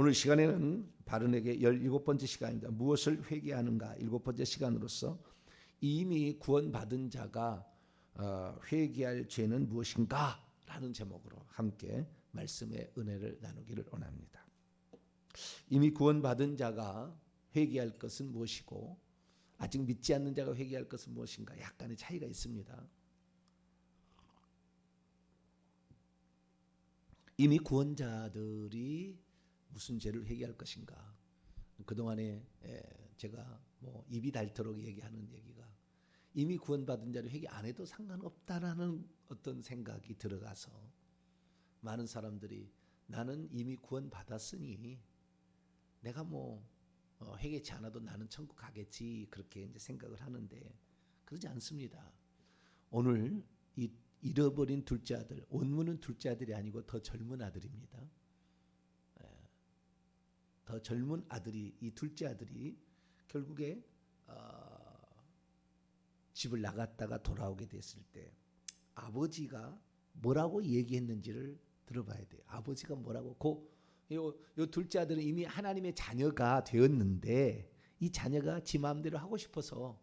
오늘 시간에는 바른에게 17번째 시간입니다. 무엇을 회개하는가 7번째 시간으로서 이미 구원받은 자가 회개할 죄는 무엇인가 라는 제목으로 함께 말씀의 은혜를 나누기를 원합니다. 이미 구원받은 자가 회개할 것은 무엇이고 아직 믿지 않는 자가 회개할 것은 무엇인가 약간의 차이가 있습니다. 이미 구원자들이 무슨 죄를 회개할 것인가. 그동안에 제가 입이 닳도록 얘기하는 얘기가 이미 구원받은 자를 회개 안 해도 상관없다라는 어떤 생각이 들어가서 많은 사람들이 나는 이미 구원받았으니 내가 회개치 않아도 나는 천국 가겠지 그렇게 이제 생각을 하는데 그러지 않습니다. 오늘 이 잃어버린 둘째 아들, 원문은 둘째 아들이 아니고 더 젊은 아들입니다. 더 젊은 아들이 이 둘째 아들이 결국에 집을 나갔다가 돌아오게 됐을 때 아버지가 뭐라고 얘기했는지를 들어봐야 돼요. 아버지가 뭐라고 요 둘째 아들은 이미 하나님의 자녀가 되었는데 이 자녀가 지 마음대로 하고 싶어서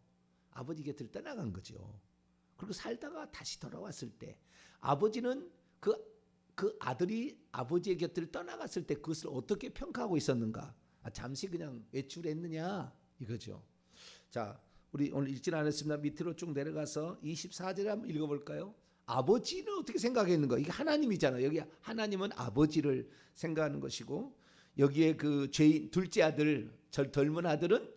아버지 곁을 떠나간 거죠. 그리고 살다가 다시 돌아왔을 때 아버지는 그 아들이 아버지의 곁을 떠나갔을 때 그것을 어떻게 평가하고 있었는가? 잠시 그냥 외출했느냐 이거죠. 자, 우리 오늘 읽진 않았습니다. 밑으로 쭉 내려가서 24절을 한번 읽어볼까요? 아버지는 어떻게 생각했는가? 이게 하나님이잖아요. 여기 하나님은 아버지를 생각하는 것이고 여기에 그 죄인 둘째 아들, 젊은 아들은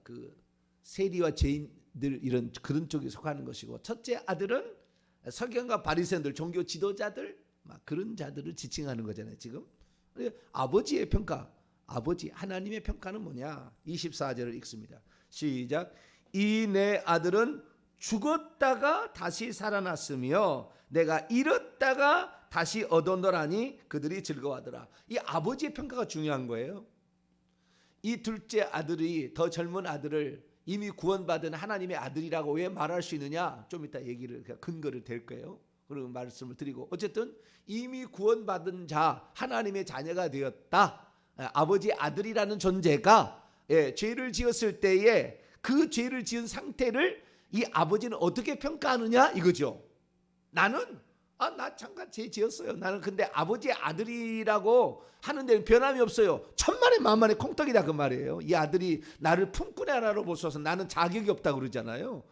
그 세리와 죄인들 이런 그런 쪽에 속하는 것이고 첫째 아들은 서기관과 바리새인들, 종교 지도자들 막 그런 자들을 지칭하는 거잖아요. 지금 아버지의 평가, 아버지 하나님의 평가는 뭐냐? 24절을 읽습니다. 시작. 이 내 아들은 죽었다가 다시 살아났으며 내가 잃었다가 다시 얻어노라니 그들이 즐거워하더라. 이 아버지의 평가가 중요한 거예요. 이 둘째 아들이 더 젊은 아들을 이미 구원받은 하나님의 아들이라고 왜 말할 수 있느냐? 좀 이따 얘기를 근거를 댈 거예요. 그리고 말씀을 드리고 어쨌든 이미 구원받은 자 하나님의 자녀가 되었다. 아버지의 아들이라는 존재가 죄를 지었을 때에 그 죄를 지은 상태를 이 아버지는 어떻게 평가하느냐 이거죠. 나는 나 잠깐 죄 지었어요. 나는 근데 아버지의 아들이라고 하는 데는 변함이 없어요. 천만에 만만에 콩떡이다 그 말이에요. 이 아들이 나를 품꾼의 하나로 보셔서 나는 자격이 없다고 그러잖아요.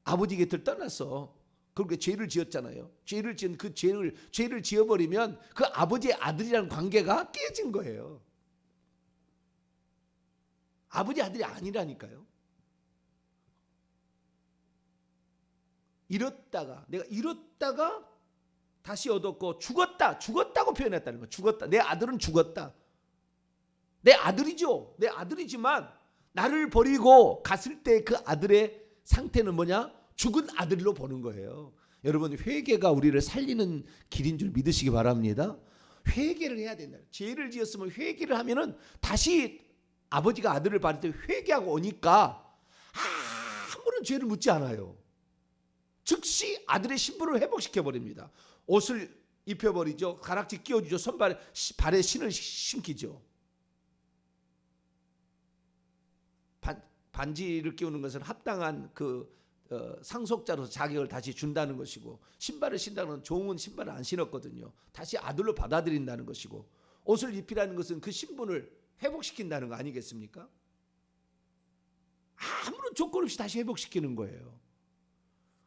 아버지 곁을 떠났어. 그렇게 죄를 지었잖아요. 죄를 지은 그 죄를 지어버리면 그 아버지의 아들이라는 관계가 깨진 거예요. 아버지 아들이 아니라니까요. 내가 잃었다가 다시 얻었고 죽었다고 표현했다는 거예요. 죽었다. 내 아들은 죽었다. 내 아들이죠. 내 아들이지만 나를 버리고 갔을 때 그 아들의 상태는 뭐냐? 죽은 아들로 보는 거예요. 여러분 회개가 우리를 살리는 길인 줄 믿으시기 바랍니다. 회개를 해야 된다. 죄를 지었으면 회개를 하면은 다시 아버지가 아들을 받을 때 회개하고 오니까 아무런 죄를 묻지 않아요. 즉시 아들의 신분을 회복시켜버립니다. 옷을 입혀버리죠. 가락지 끼워주죠. 발에 신을 신기죠. 반지를 끼우는 것은 합당한 상속자로서 자격을 다시 준다는 것이고 신발을 신다는 건 좋은 신발을 안 신었거든요. 다시 아들로 받아들인다는 것이고 옷을 입히라는 것은 그 신분을 회복시킨다는 거 아니겠습니까? 아무런 조건 없이 다시 회복시키는 거예요.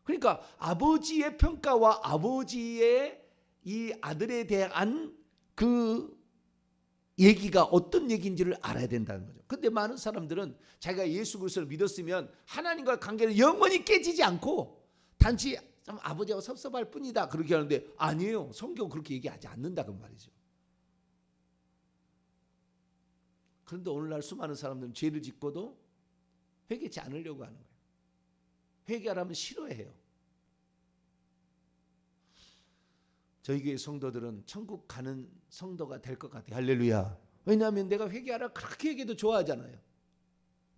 그러니까 아버지의 평가와 아버지의 이 아들에 대한 그 얘기가 어떤 얘기인지를 알아야 된다는 거죠. 그런데 많은 사람들은 자기가 예수 그리스도를 믿었으면 하나님과의 관계는 영원히 깨지지 않고 단지 좀 아버지하고 섭섭할 뿐이다 그렇게 하는데 아니에요. 성경은 그렇게 얘기하지 않는다 그 말이죠. 그런데 오늘날 수많은 사람들은 죄를 짓고도 회개치 않으려고 하는 거예요. 회개하라면 싫어해요. 저희 교회 성도들은 천국 가는 성도가 될 것 같아요. 할렐루야. 왜냐하면 내가 회개하라 그렇게 얘기해도 좋아하잖아요.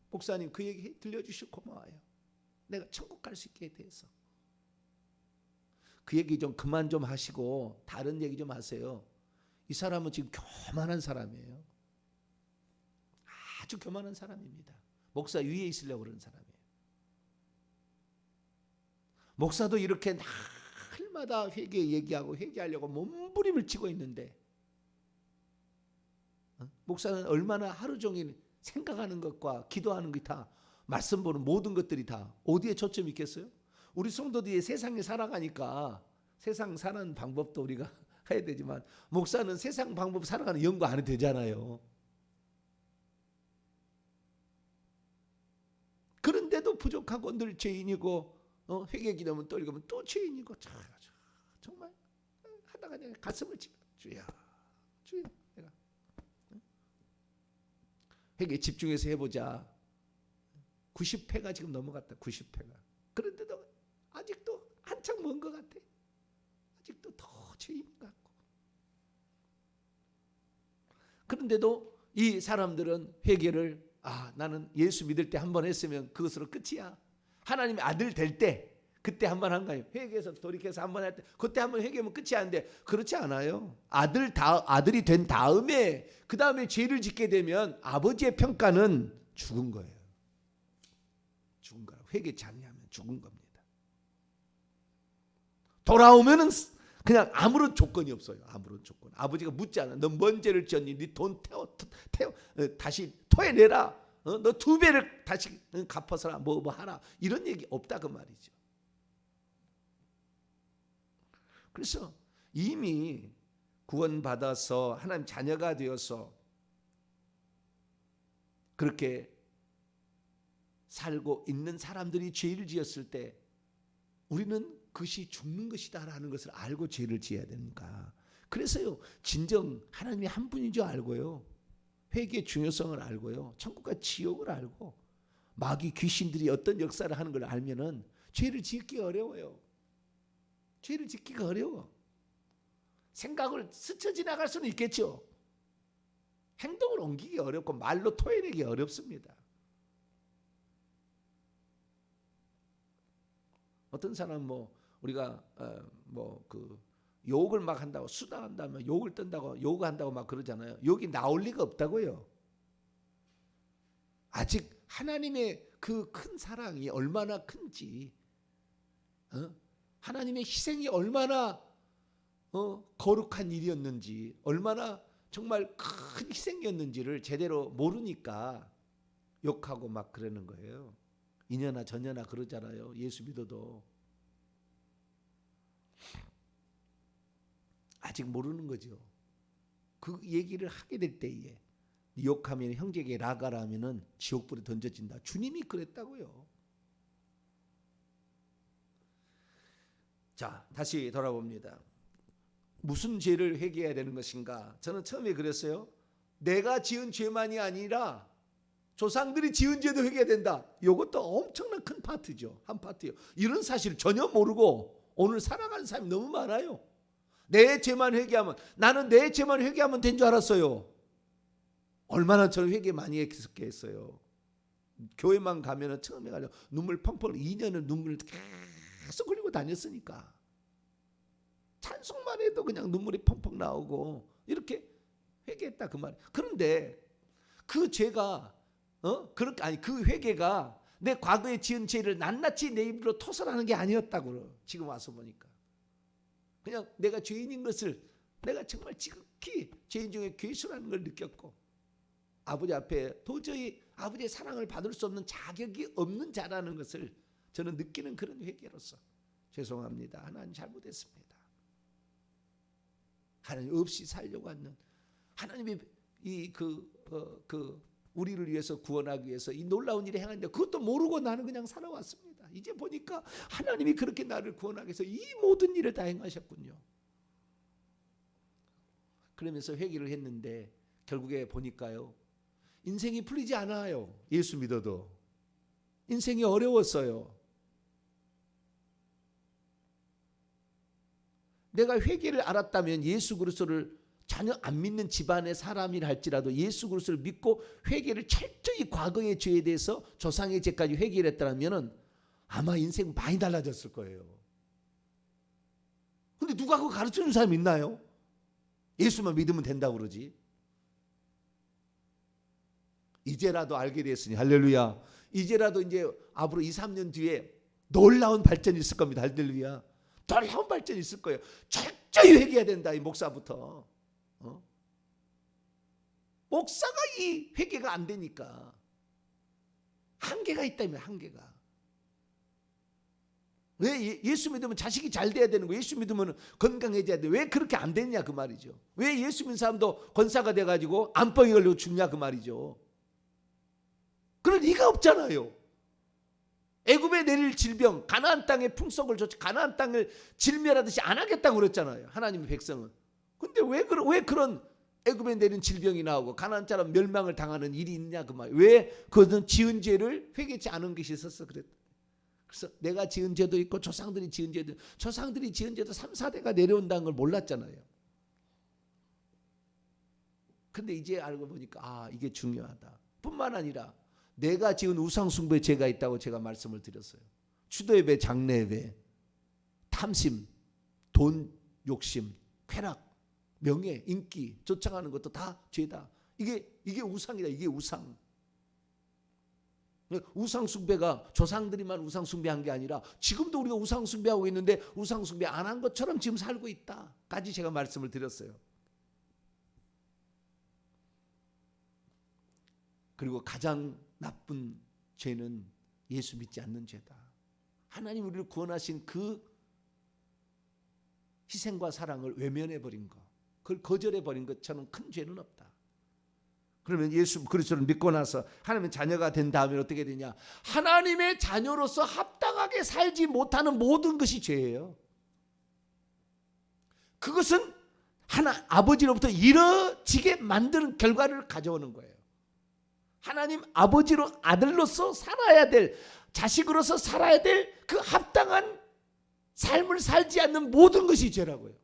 목사님 그 얘기 들려주시고 고마워요. 내가 천국 갈 수 있게 돼서. 그 얘기 좀 그만 좀 하시고 다른 얘기 좀 하세요. 이 사람은 지금 교만한 사람이에요. 아주 교만한 사람입니다. 목사 위에 있으려고 그러는 사람이에요. 목사도 이렇게 날마다 회개 얘기하고 회개하려고 몸부림을 치고 있는데 목사는 얼마나 하루 종일 생각하는 것과 기도하는 게 다 말씀 보는 모든 것들이 다 어디에 초점이 있겠어요? 우리 성도들이 세상에 살아가니까 세상 사는 방법도 우리가 해야 되지만 목사는 세상 방법 살아가는 연구 안 해도 되잖아요. 그런데도 부족하고 늘 죄인이고 회개 기도하면 또 읽으면 또 죄인이고 정말 하다가 내가 가슴을 치며 주야 내가 회개 집중해서 해보자. 90회가 지금 넘어갔다. 90회가. 그런데도 아직도 한참 먼 것 같아. 아직도 더 죄인 같고. 그런데도 이 사람들은 회개를 나는 예수 믿을 때 한 번 했으면 그것으로 끝이야. 하나님의 아들 될 때 그때 한 번 한 거예요. 회개해서 돌이켜서 한 번 할 때 그때 한 번 회개하면 끝이 아닌데 그렇지 않아요. 아들이 된 다음에 그 다음에 죄를 짓게 되면 아버지의 평가는 죽은 거예요. 죽은 거라. 회개치 않냐면 죽은 겁니다. 돌아오면은 그냥 아무런 조건이 없어요. 아무런 조건. 아버지가 묻지 않아. 너 뭔 죄를 지었니? 네 돈 다시 토해내라. 너 2배를 다시 갚아서라. 뭐 하라. 이런 얘기 없다 그 말이죠. 그래서 이미 구원받아서 하나님 자녀가 되어서 그렇게 살고 있는 사람들이 죄를 지었을 때 우리는 그것이 죽는 것이다라는 것을 알고 죄를 지어야 되니까. 그래서요, 진정 하나님이 한 분인 줄 알고요, 회개의 중요성을 알고요, 천국과 지옥을 알고 마귀 귀신들이 어떤 역사를 하는 걸 알면은 죄를 짓기 어려워요. 죄를 짓기가 어려워. 생각을 스쳐 지나갈 수는 있겠죠. 행동을 옮기기 어렵고 말로 토해내기 어렵습니다. 어떤 사람은 우리가 욕을 막 한다고, 수다한다면 욕을 뜬다고, 욕한다고 막 그러잖아요. 욕이 나올 리가 없다고요. 아직 하나님의 그 큰 사랑이 얼마나 큰지, 하나님의 희생이 얼마나 거룩한 일이었는지, 얼마나 정말 큰 희생이었는지를 제대로 모르니까 욕하고 막 그러는 거예요. 이년아 저년아 그러잖아요. 예수 믿어도 아직 모르는 거죠. 그 얘기를 하게 될 때에 욕하면 형제에게 라가라 하면은 지옥불에 던져진다. 주님이 그랬다고요. 자, 다시 돌아봅니다. 무슨 죄를 회개해야 되는 것인가? 저는 처음에 그랬어요. 내가 지은 죄만이 아니라 조상들이 지은 죄도 회개해야 된다. 이것도 엄청난 큰 파트죠. 한 파트요. 이런 사실을 전혀 모르고 오늘 살아가는 사람이 너무 많아요. 내 죄만 회개하면, 나는 내 죄만 회개하면 된 줄 알았어요. 얼마나 저는 회개 많이 했겠어요. 교회만 가면은 처음에 가서 눈물 펑펑 2년을 눈물을 계속 흘리고 다녔으니까 찬송만 해도 그냥 눈물이 펑펑 나오고 이렇게 회개했다 그 말. 그런데 그 죄가 그 회개가 내 과거에 지은 죄를 낱낱이 내 입으로 토설하는 게 아니었다고 지금 와서 보니까 그냥 내가 죄인인 것을 내가 정말 지극히 죄인 중에 괴수라는 걸 느꼈고 아버지 앞에 도저히 아버지의 사랑을 받을 수 없는 자격이 없는 자라는 것을 저는 느끼는 그런 회개로서 죄송합니다. 하나님 잘못했습니다. 하나님 없이 살려고 하는 하나님이 우리를 위해서 구원하기 위해서 이 놀라운 일을 행하는데 그것도 모르고 나는 그냥 살아왔습니다. 이제 보니까 하나님이 그렇게 나를 구원하기 위해서 이 모든 일을 다 행하셨군요. 그러면서 회개를 했는데 결국에 보니까요, 인생이 풀리지 않아요. 예수 믿어도 인생이 어려웠어요. 내가 회개를 알았다면 예수 그리스도를 전혀 안 믿는 집안의 사람이라 할지라도 예수 그리스도를 믿고 회개를 철저히 과거의 죄에 대해서 조상의 죄까지 회개를 했다면 아마 인생 많이 달라졌을 거예요. 근데 누가 그거 가르쳐주는 사람 있나요? 예수만 믿으면 된다고 그러지. 이제라도 알게 됐으니 할렐루야. 이제라도 이제 앞으로 2, 3년 뒤에 놀라운 발전이 있을 겁니다. 할렐루야. 놀라운 발전이 있을 거예요. 철저히 회개해야 된다. 이 목사부터. 목사가 이 회개가 안 되니까 한계가 있다며. 한계가. 왜 예수 믿으면 자식이 잘 돼야 되는 거, 예수 믿으면 건강해져야 돼. 왜 그렇게 안 됐냐 그 말이죠. 왜 예수 믿는 사람도 권사가 돼가지고 암병이 걸리고 죽냐 그 말이죠. 그럴 리가 없잖아요. 애굽에 내릴 질병, 가나안 땅의 풍속을 가나안 땅을 질멸하듯이 안 하겠다고 그랬잖아요. 하나님의 백성은. 근데 왜 그런 애굽에 내린 질병이 나오고 가나안 사람 멸망을 당하는 일이 있냐 그 말. 왜 그것은 지은 죄를 회개치 않은 것이 있었어 그랬다. 그래서 내가 지은 죄도 있고 조상들이 지은 죄도, 조상들이 지은 죄도 3, 4대가 내려온다는 걸 몰랐잖아요. 근데 이제 알고 보니까 이게 중요하다. 뿐만 아니라 내가 지은 우상숭배 죄가 있다고 제가 말씀을 드렸어요. 추도예배, 장례예배, 탐심, 돈 욕심, 쾌락, 명예, 인기 쫓아가는 것도 다 죄다. 이게 우상이다. 이게 우상. 우상숭배가 조상들이만 우상숭배한 게 아니라 지금도 우리가 우상숭배하고 있는데 우상숭배 안 한 것처럼 지금 살고 있다까지 제가 말씀을 드렸어요. 그리고 가장 나쁜 죄는 예수 믿지 않는 죄다. 하나님 우리를 구원하신 그 희생과 사랑을 외면해버린 것, 그걸 거절해버린 것처럼 큰 죄는 없다. 그러면 예수 그리스도를 믿고 나서 하나님의 자녀가 된 다음에 어떻게 되냐? 하나님의 자녀로서 합당하게 살지 못하는 모든 것이 죄예요. 그것은 아버지로부터 이뤄지게 만드는 결과를 가져오는 거예요. 하나님 아버지로 아들로서 살아야 될, 자식으로서 살아야 될 그 합당한 삶을 살지 않는 모든 것이 죄라고요.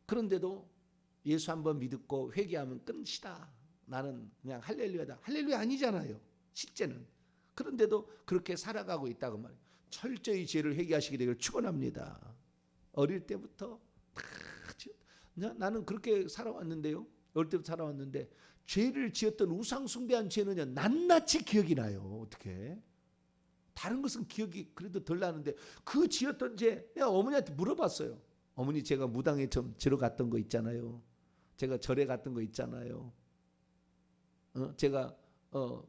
그런데도 예수 한번 믿고 회개하면 끝이다. 나는 그냥 할렐루야다. 할렐루야 아니잖아요. 실제는. 그런데도 그렇게 살아가고 있다고 말이에요. 철저히 죄를 회개하시게 되기를 축원합니다. 어릴 때부터 나는 그렇게 살아왔는데요. 어릴 때부터 살아왔는데 죄를 지었던 우상숭배한 죄는요 낱낱이 기억이 나요. 어떻게? 다른 것은 기억이 그래도 덜 나는데 그 지었던 죄 내가 어머니한테 물어봤어요. 어머니 제가 무당에 좀 들어갔던 거 있잖아요. 제가 절에 갔던 거 있잖아요. 제가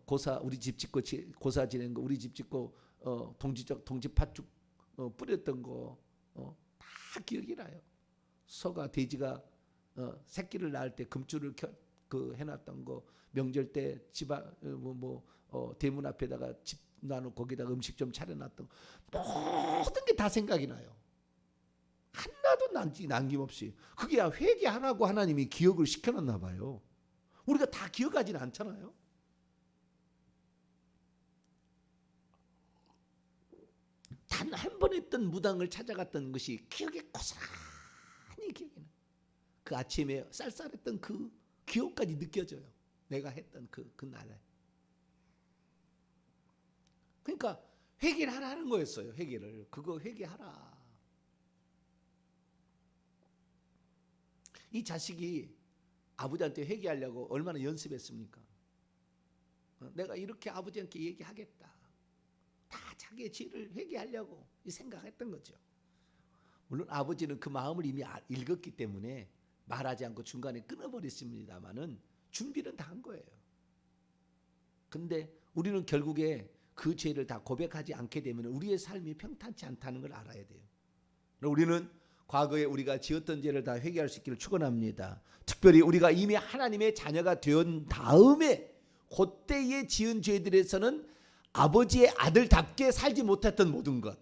고사 우리 집 짓고 고사 지낸 거 우리 집 짓고 동지 팥죽 뿌렸던 거 다 기억이 나요. 소가 돼지가 새끼를 낳을 때 금줄을 해놨던 거 명절 때 대문 앞에다가 집 나누고 거기다가 음식 좀 차려놨던 거 모든 게 다 생각이 나요. 하나도 남김없이. 그게 회개하라고 하나님이 기억을 시켜놨나 봐요. 우리가 다 기억하지는 않잖아요. 단 한 번 했던 무당을 찾아갔던 것이 기억에 고스란히 기억이 나요. 그 아침에 쌀쌀했던 그 기억까지 느껴져요. 내가 했던 그 날에. 그러니까 회개를 하라는 거였어요. 회개를. 그거 회개하라. 이 자식이 아버지한테 회개하려고 얼마나 연습했습니까? 내가 이렇게 아버지한테 얘기하겠다. 다 자기의 죄를 회개하려고 생각했던 거죠. 물론 아버지는 그 마음을 이미 읽었기 때문에 말하지 않고 중간에 끊어버렸습니다마는 준비는 다 한 거예요. 근데 우리는 결국에 그 죄를 다 고백하지 않게 되면 우리의 삶이 평탄치 않다는 걸 알아야 돼요. 우리는 과거에 우리가 지었던 죄를 다 회개할 수 있기를 축원합니다. 특별히 우리가 이미 하나님의 자녀가 된 다음에 그때에 지은 죄들에서는 아버지의 아들답게 살지 못했던 모든 것,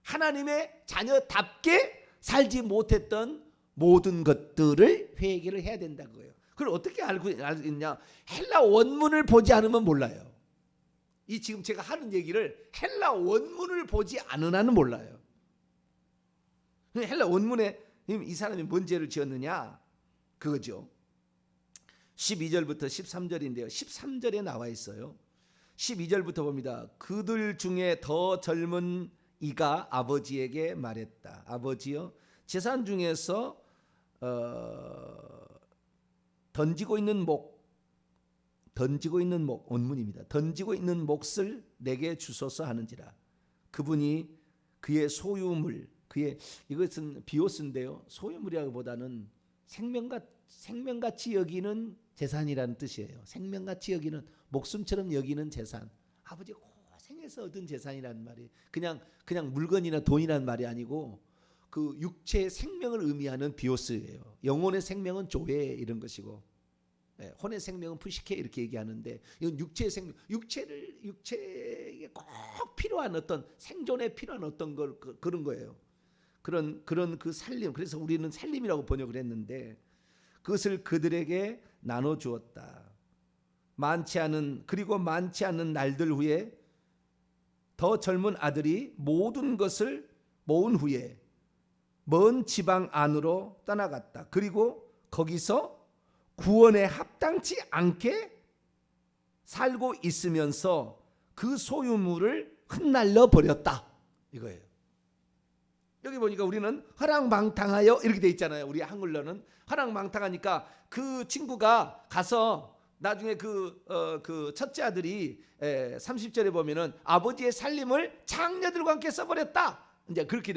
하나님의 자녀답게 살지 못했던 모든 것들을 회개를 해야 된다고요. 그걸 어떻게 알겠냐? 헬라 원문을 보지 않으면 몰라요. 이 지금 제가 하는 얘기를 헬라 원문을 보지 않은 한은 몰라요. 헬라 원문에 이 사람이 뭔 죄를 지었느냐? 그거죠. 12절부터 13절인데요. 13절에 나와 있어요. 12절부터 봅니다. 그들 중에 더 젊은 이가 아버지에게 말했다. 아버지여, 재산 중에서 던지고 있는 원문입니다. 던지고 있는 몫을 내게 주소서 하는지라. 그분이 그의 소유물, 이것은 비오스인데요. 소유물이라기보다는 생명같이 여기는 재산이라는 뜻이에요. 생명같이 여기는, 목숨처럼 여기는 재산. 아버지가 고생해서 얻은 재산이라는 말이 그냥 물건이나 돈이라는 말이 아니고 그 육체의 생명을 의미하는 비오스예요. 영혼의 생명은 조에 이런 것이고, 혼의 생명은 푸시케 이렇게 얘기하는데, 이건 육체의 생명, 육체에 꼭 필요한 어떤 생존에 필요한 어떤 걸 그런 거예요. 그런 그 살림. 그래서 우리는 살림이라고 번역을 했는데 그것을 그들에게 나눠 주었다. 많지 않은 날들 후에 더 젊은 아들이 모든 것을 모은 후에 먼 지방 안으로 떠나갔다. 그리고 거기서 구원에 합당치 않게 살고 있으면서 그 소유물을 흩날려 버렸다. 이거예요. 여기 보니까 우리는 허랑방탕하여 이렇게 돼 있잖아요. 우리 한글로는 허랑방탕하니까 그 친구가 가서 나중에 그 첫째 아들이 30절에 보면은 아버지의 살림을 장녀들과 함께 써버렸다. 이제 그렇게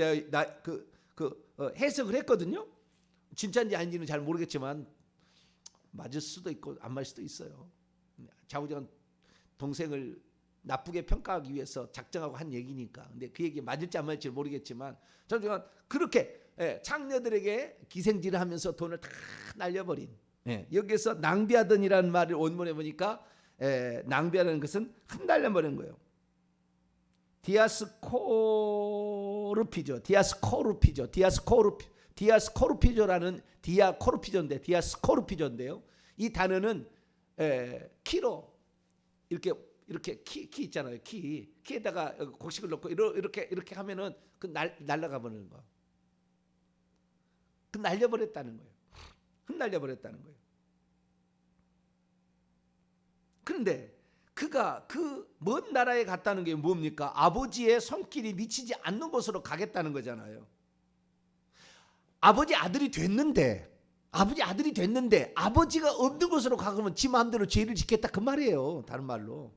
해석을 했거든요. 진짜인지 아닌지는 잘 모르겠지만 맞을 수도 있고 안 맞을 수도 있어요. 좌우지간 동생을 나쁘게 평가하기 위해서 작정하고 한 얘기니까. 근데 그 얘기 맞을지 안 맞을지 모르겠지만 저는 그렇게 장녀들에게 기생질을 하면서 돈을 다 날려버린. 여기서 낭비하던이라는 말을 원문에 보니까 낭비하는 것은 흩날려버린 거예요. 디아스코르피조라는 디아스코르피조인데요. 이 단어는 키로 이렇게 키 있잖아요. 키에다가 곡식을 넣고 이렇게 하면은 그 날아가 버리는 거. 그 날려버렸다는 거예요. 흩날려버렸다는 거예요. 그런데 그가 그 먼 나라에 갔다는 게 뭡니까? 아버지의 손길이 미치지 않는 곳으로 가겠다는 거잖아요. 아버지 아들이 됐는데 아버지가 없는 곳으로 가면 지 마음대로 죄를 짓겠다 그 말이에요. 다른 말로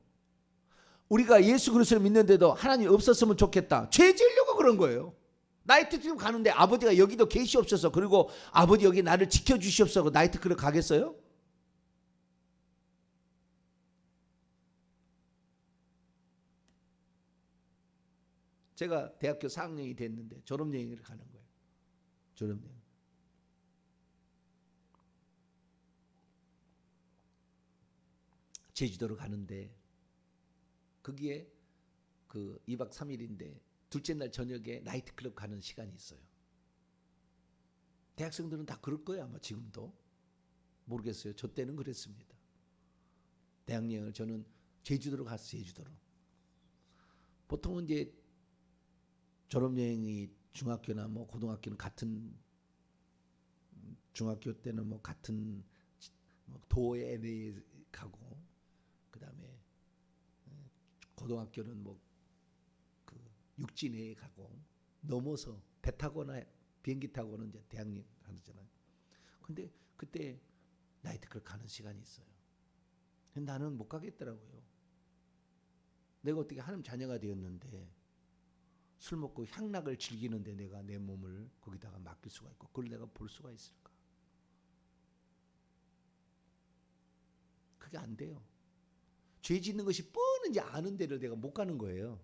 우리가 예수 그리스도를 믿는데도 하나님 없었으면 좋겠다. 죄 지으려고 그런 거예요. 나이트클럽 가는데 아버지가 여기도 계시옵소서, 그리고 아버지 여기 나를 지켜주시옵소서 나이트클럽 가겠어요? 제가 대학교 4학년이 됐는데 졸업여행을 가는 거예요. 졸업여행. 제주도로 가는데 거기에 그 2박 3일인데 둘째 날 저녁에 나이트클럽 가는 시간이 있어요. 대학생들은 다 그럴 거예요. 아마 지금도. 모르겠어요. 저 때는 그랬습니다. 대학여행을 저는 제주도로 갔어요. 제주도로. 보통은 이제 졸업여행이 중학교나 뭐 고등학교는 같은, 중학교 때는 뭐 같은 도에 가고, 그 다음에 고등학교는 뭐 그 육지 내에 가고, 넘어서 배 타거나 비행기 타고는 이제 대학여행 하잖아요. 근데 그때 나이트클럽 가는 시간이 있어요. 근데 나는 못 가겠더라고요. 내가 어떻게 하나님 자녀가 되었는데 술 먹고 향락을 즐기는데 내가 내 몸을 거기다가 맡길 수가 있고 그걸 내가 볼 수가 있을까? 그게 안 돼요. 죄 짓는 것이 뻔한지 아는 데를 내가 못 가는 거예요.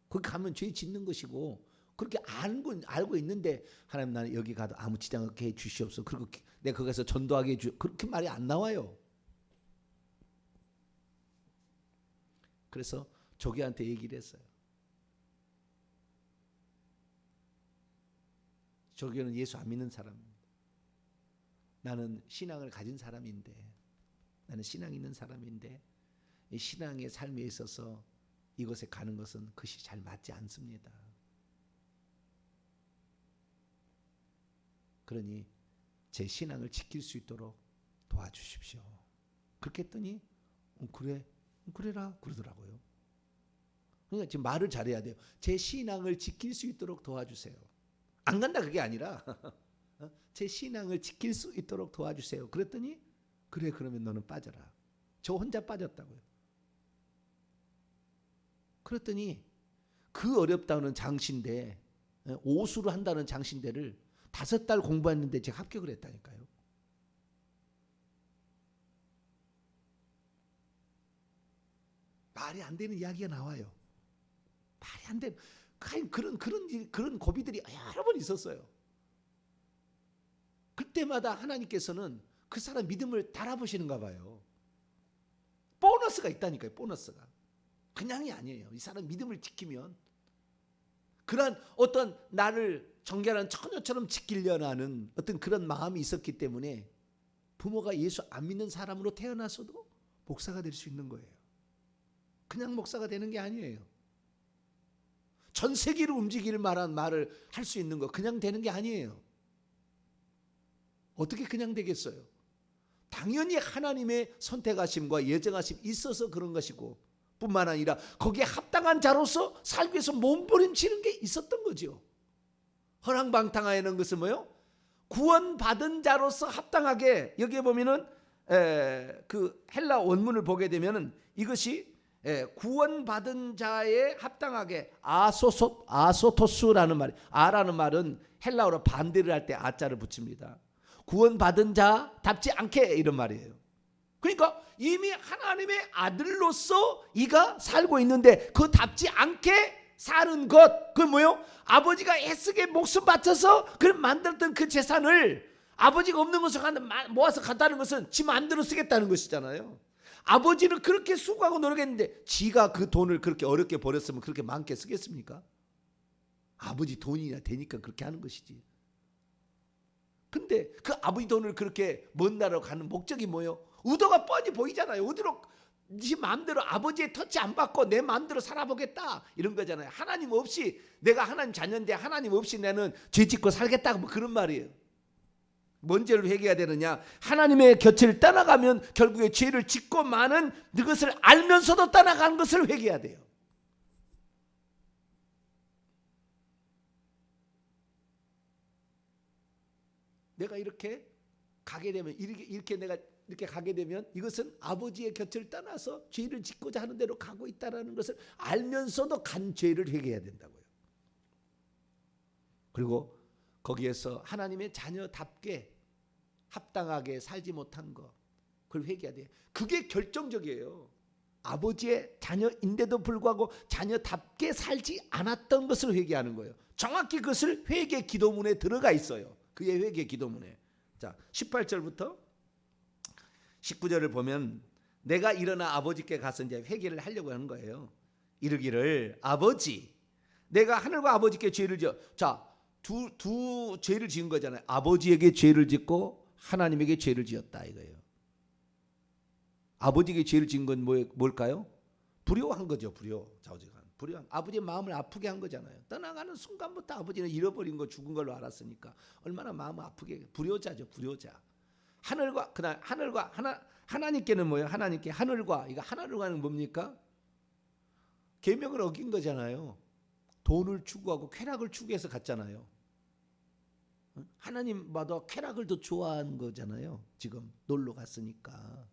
거기 가면 죄 짓는 것이고, 그렇게 알고 있는데 하나님 나는 여기 가도 아무 지장 없게 해 주시옵소서, 그리고 내가 거기 가서 전도하게 해 주, 그렇게 말이 안 나와요. 그래서 조교한테 얘기를 했어요. 조교는 예수 안 믿는 사람입니다. 나는 신앙을 가진 사람인데, 나는 신앙 있는 사람인데 이 신앙의 삶에 있어서 이곳에 가는 것은 그것이 잘 맞지 않습니다. 그러니 제 신앙을 지킬 수 있도록 도와주십시오. 그렇게 했더니 그래라 그러더라고요. 그러니까 지금 말을 잘해야 돼요. 제 신앙을 지킬 수 있도록 도와주세요. 안 간다 그게 아니라 제 신앙을 지킬 수 있도록 도와주세요. 그랬더니 그래 그러면 너는 빠져라. 저 혼자 빠졌다고요. 그랬더니 그 어렵다는 장신대, 오수를 한다는 장신대를 5달 공부했는데 제가 합격을 했다니까요. 말이 안 되는 이야기가 나와요. 말이 안 되는 그런 고비들이 여러 번 있었어요. 그때마다 하나님께서는 그 사람 믿음을 달아보시는가 봐요. 보너스가 있다니까요. 보너스가. 그냥이 아니에요. 이 사람 믿음을 지키면 그러한 어떤 나를 정결한 처녀처럼 지키려는 하는 어떤 그런 마음이 있었기 때문에 부모가 예수 안 믿는 사람으로 태어나서도 목사가 될 수 있는 거예요. 그냥 목사가 되는 게 아니에요. 전 세계를 움직일 만한 말을 할 수 있는 거 그냥 되는 게 아니에요. 어떻게 그냥 되겠어요? 당연히 하나님의 선택하심과 예정하심이 있어서 그런 것이고 뿐만 아니라 거기에 합당한 자로서 살기 위해서 몸부림치는 게 있었던 거죠. 허랑방탕하는 것은 뭐요? 구원받은 자로서 합당하게 여기에 보면은 그 헬라 원문을 보게 되면은 이것이 구원받은 자에 합당하게 아소토스라는 말, 아라는 말은 헬라어로 반대를 할 때 아자를 붙입니다. 구원받은 자답지 않게 이런 말이에요. 그러니까 이미 하나님의 아들로서 이가 살고 있는데 그 답지 않게 사는 것, 그 뭐요? 아버지가 애쓰게 목숨 바쳐서 그 만들었던 그 재산을 아버지가 없는 것을 모아서 갖다는 것은 지 마음대로 쓰겠다는 것이잖아요. 아버지는 그렇게 수고하고 노력했는데 지가 그 돈을 그렇게 어렵게 벌였으면 그렇게 많게 쓰겠습니까? 아버지 돈이나 되니까 그렇게 하는 것이지. 근데 그 아버지 돈을 그렇게 먼 나라로 가는 목적이 뭐예요? 의도가 뻔히 보이잖아요. 어디로 네 마음대로 아버지의 터치 안 받고 내 마음대로 살아보겠다 이런 거잖아요. 하나님 없이 내가 하나님 자녀인데 하나님 없이 나는 죄 짓고 살겠다 뭐 그런 말이에요. 뭔 죄를 회개해야 되느냐? 하나님의 곁을 떠나가면 결국에 죄를 짓고 마는 그것을 알면서도 떠나가는 것을 회개해야 돼요. 내가 이렇게 가게 되면 이렇게 내가 이렇게 가게 되면 이것은 아버지의 곁을 떠나서 죄를 짓고자 하는 대로 가고 있다는 것을 알면서도 간 죄를 회개해야 된다고요. 그리고 거기에서 하나님의 자녀답게 합당하게 살지 못한 것 그걸 회개해야 돼요. 그게 결정적이에요. 아버지의 자녀인데도 불구하고 자녀답게 살지 않았던 것을 회개하는 거예요. 정확히 그것을 회개 기도문에 들어가 있어요. 그의 회개 기도문에. 자, 18절부터 19절을 보면 내가 일어나 아버지께 가서 이제 회개를 하려고 하는 거예요. 이르기를 아버지 내가 하늘과 아버지께 죄를 지어. 자, 두 죄를 지은 거잖아요. 아버지에게 죄를 짓고 하나님에게 죄를 지었다 이거예요. 아버지에게 죄를 지은 건 뭘까요? 불효한 거죠. 좌우지간 불효한. 아버지의 마음을 아프게 한 거잖아요. 떠나가는 순간부터 아버지는 잃어버린 거 죽은 걸로 알았으니까 얼마나 마음을 아프게. 불효자죠. 불효자. 하늘과 하나님께는 뭐예요? 하나님께 하늘과 이거 하늘과는 뭡니까? 계명을 어긴 거잖아요. 돈을 추구하고 쾌락을 추구해서 갔잖아요. 하나님마다 쾌락을 더 좋아하는 거잖아요. 지금 놀러 갔으니까.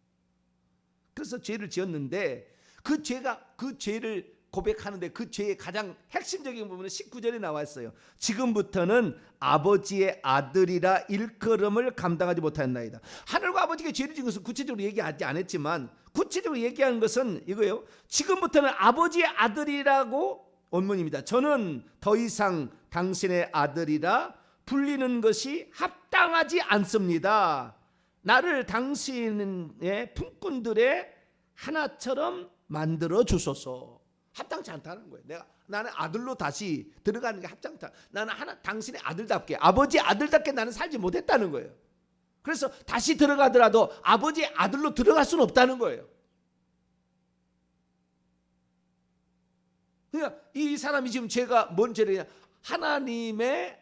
그래서 죄를 지었는데 그 죄를 고백하는데 그 죄의 가장 핵심적인 부분은 19절에 나와 있어요. 지금부터는 아버지의 아들이라 일컬음을 감당하지 못하였나이다. 하늘과 아버지께 죄를 지은 것은 구체적으로 얘기하지 않았지만 구체적으로 얘기하는 것은 이거예요. 지금부터는 아버지의 아들이라고 원문입니다. 저는 더 이상 당신의 아들이라 불리는 것이 합당하지 않습니다. 나를 당신의 품꾼들의 하나처럼 만들어 주소서. 합당치 않다는 거예요. 나는 아들로 다시 들어가는 게 합당치 않다. 나는 당신의 아들답게 아버지 아들답게 나는 살지 못했다는 거예요. 그래서 다시 들어가더라도 아버지의 아들로 들어갈 수는 없다는 거예요. 그러니까 이 사람이 지금 죄가 뭔 죄냐? 하나님의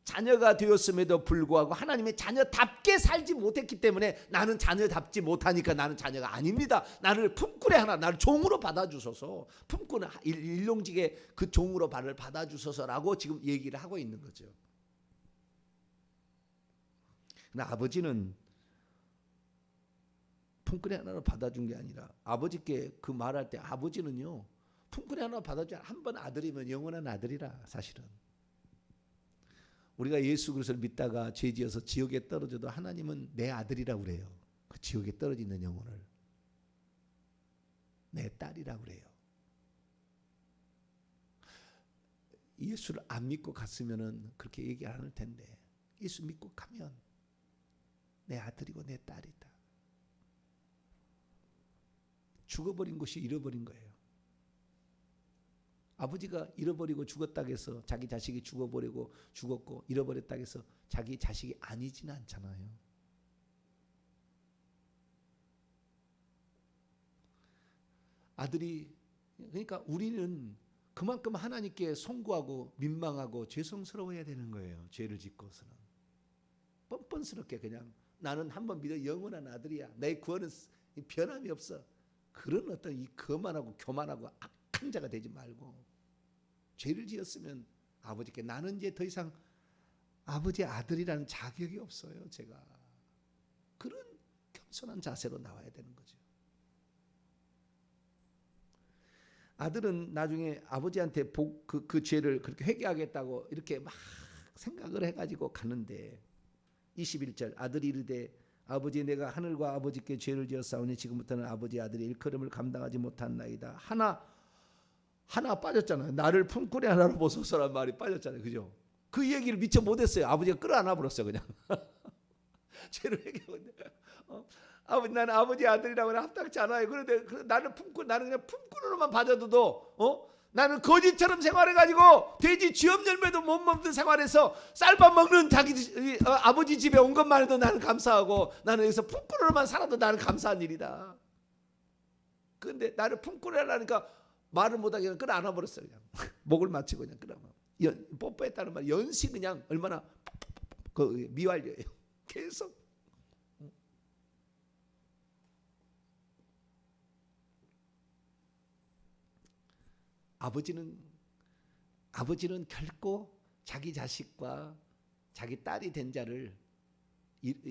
자녀가 되었음에도 불구하고 하나님의 자녀답게 살지 못했기 때문에 나는 자녀답지 못하니까 나는 자녀가 아닙니다. 나를 품꾼의 하나, 나를 종으로 받아주소서. 품꾼 일용직의 그 종으로 나를 받아주소서라고 지금 얘기를 하고 있는 거죠. 그러나 아버지는 품꾼의 하나로 받아준 게 아니라 아버지께 그 말할 때 아버지는요 품꾼의 하나 받아준 한 번 아들이면 영원한 아들이라. 사실은 우리가 예수 그리스도를 믿다가 죄지어서 지옥에 떨어져도 하나님은 내 아들이라고 그래요. 그 지옥에 떨어지는 영혼을 내 딸이라고 그래요. 예수를 안 믿고 갔으면은 그렇게 얘기 안 할 텐데 예수 믿고 가면 내 아들이고 내 딸이다. 죽어버린 것이 잃어버린 거예요. 아버지가 잃어버리고 죽었다고 해서 자기 자식이 죽어버리고 죽었고 잃어버렸다고 해서 자기 자식이 아니지는 않잖아요. 아들이 그러니까 우리는 그만큼 하나님께 송구하고 민망하고 죄송스러워야 되는 거예요. 죄를 짓고서는 뻔뻔스럽게 그냥 나는 한번 믿어 영원한 아들이야. 내 구원은 변함이 없어. 그런 어떤 이 거만하고 교만하고 악한 자가 되지 말고 죄를 지었으면 아버지께 나는 이제 더 이상 아버지의 아들이라는 자격이 없어요. 제가 그런 겸손한 자세로 나와야 되는 거죠. 아들은 나중에 아버지한테 그 죄를 그렇게 회개하겠다고 이렇게 막 생각을 해가지고 가는데 21절 아들이 이르되 아버지 내가 하늘과 아버지께 죄를 지었사오니 지금부터는 아버지 아들의 일컬음을 감당하지 못한나이다. 하나 빠졌잖아요. 나를 품꾼의 하나로 보소서란 말이 빠졌잖아요. 그죠? 그 얘기를 미처 못했어요. 아버지가 끌어안아 버렸어요. 그냥 죄를 회개하고 아버지 나는 아버지 아들이라고 합당치 않아요. 그런데 나는 그냥 품꾼으로만 봐줘도 나는 거지처럼 생활해가지고 돼지 쥐업 열매도 못 먹는 생활해서 쌀밥 먹는 자기 아버지 집에 온 것만 해도 나는 감사하고 나는 여기서 품꾼으로만 살아도 나는 감사한 일이다. 그런데 나를 품꾼을 하려니까 말을 못하게 그냥 끌어안아 버렸어요. 그냥 목을 맞추고 그냥 끌어안아. 뽀뽀했다는 말 연시 그냥 얼마나 그 미완료예요. 계속 아버지는 결코 자기 자식과 자기 딸이 된 자를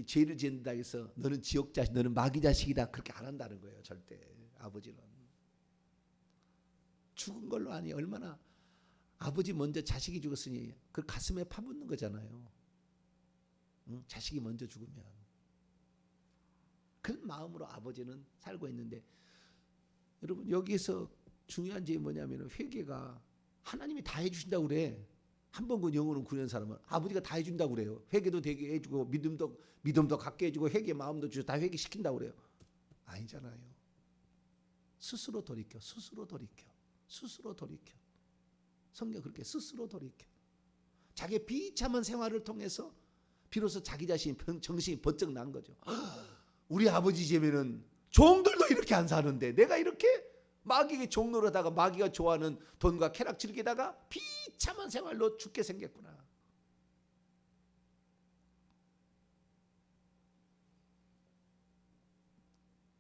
죄를 지은다 해서 너는 지옥 자식, 너는 마귀 자식이다 그렇게 안 한다는 거예요. 절대 아버지는 죽은 걸로 아니 얼마나 아버지 먼저 자식이 죽었으니 그 가슴에 파묻는 거잖아요. 응? 자식이 먼저 죽으면 그런 마음으로 아버지는 살고 있는데 여러분 여기에서 중요한 점이 뭐냐면 회개가 하나님이 다 해주신다고 그래. 한 번 그 영혼을 구하는 사람은 아버지가 다 해준다고 그래요. 회개도 되게 해주고 믿음도 갖게 해주고 회개 마음도 주고 다 회개시킨다고 그래요. 아니잖아요. 스스로 돌이켜. 성경 그렇게 스스로 돌이켜. 자기의 비참한 생활을 통해서 비로소 자기 자신이 정신이 번쩍 난 거죠. 우리 아버지 집에는 종들도 이렇게 안 사는데 내가 이렇게 마귀의 종노릇하다가 마귀가 좋아하는 돈과 쾌락 즐기다가 비참한 생활로 죽게 생겼구나.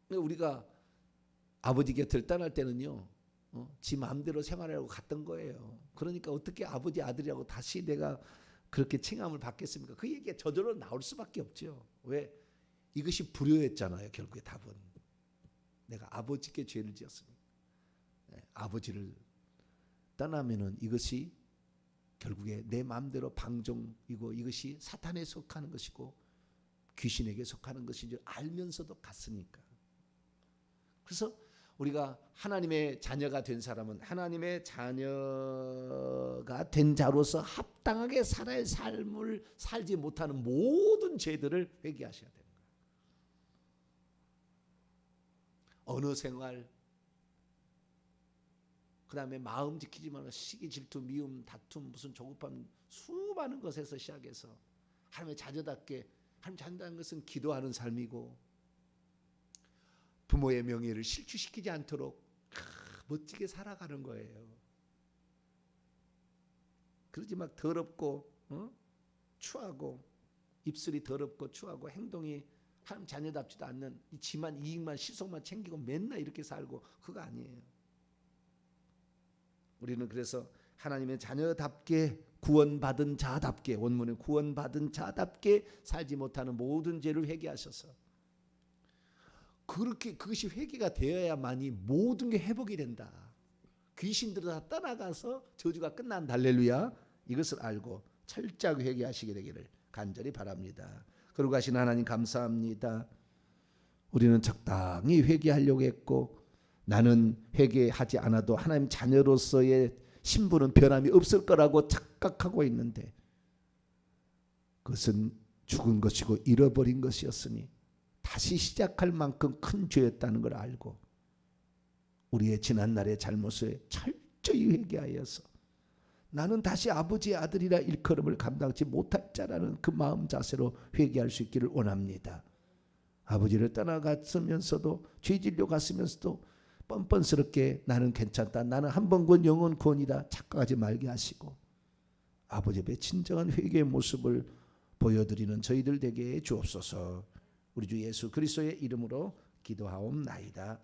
우리가 아버지 곁을 떠날 때는요, 지 마음대로 생활하려고 갔던 거예요. 그러니까 어떻게 아버지 아들이라고 다시 내가 그렇게 칭함을 받겠습니까? 그 얘기가 저절로 나올 수밖에 없죠. 왜? 이것이 불효였잖아요. 결국에 답은 내가 아버지께 죄를 지었습니다. 아버지를 떠나면은 이것이 결국에 내 마음대로 방종이고 이것이 사탄에 속하는 것이고 귀신에게 속하는 것인 줄 알면서도 갔으니까. 그래서 우리가 하나님의 자녀가 된 사람은 하나님의 자녀가 된 자로서 합당하게 살아야 할 삶을 살지 못하는 모든 죄들을 회개하셔야 됩니다. 언어 생활, 그 다음에 마음 지키지 말고 시기, 질투, 미움, 다툼, 무슨 조급함 수많은 것에서 시작해서 하나님의 자녀답게 하나님 자녀다는 것은 기도하는 삶이고 부모의 명예를 실추시키지 않도록 멋지게 살아가는 거예요. 그러지 막 더럽고 추하고 입술이 더럽고 추하고 행동이 하나님 자녀답지도 않는 지만 이익만 시속만 챙기고 맨날 이렇게 살고 그거 아니에요. 우리는 그래서 하나님의 자녀답게 구원받은 자답게 원문에 구원받은 자답게 살지 못하는 모든 죄를 회개하셔서 그렇게 그것이 회개가 되어야만이 모든 게 회복이 된다. 귀신들은 다 떠나가서 저주가 끝난다. 할렐루야. 이것을 알고 철저하게 회개하시게 되기를 간절히 바랍니다. 그러고 가신 하나님 감사합니다. 우리는 적당히 회개하려고 했고 나는 회개하지 않아도 하나님 자녀로서의 신분은 변함이 없을 거라고 착각하고 있는데 그것은 죽은 것이고 잃어버린 것이었으니 다시 시작할 만큼 큰 죄였다는 걸 알고 우리의 지난날의 잘못에 철저히 회개하여서 나는 다시 아버지의 아들이라 일컬음을 감당하지 못할 자라는 그 마음 자세로 회개할 수 있기를 원합니다. 아버지를 떠나갔으면서도 죄질려 갔으면서도 뻔뻔스럽게 나는 괜찮다. 나는 한 번 구원 영원 구원이다. 착각하지 말게 하시고 아버지 앞에 진정한 회개의 모습을 보여드리는 저희들 되게 주옵소서. 우리 주 예수 그리스도의 이름으로 기도하옵나이다.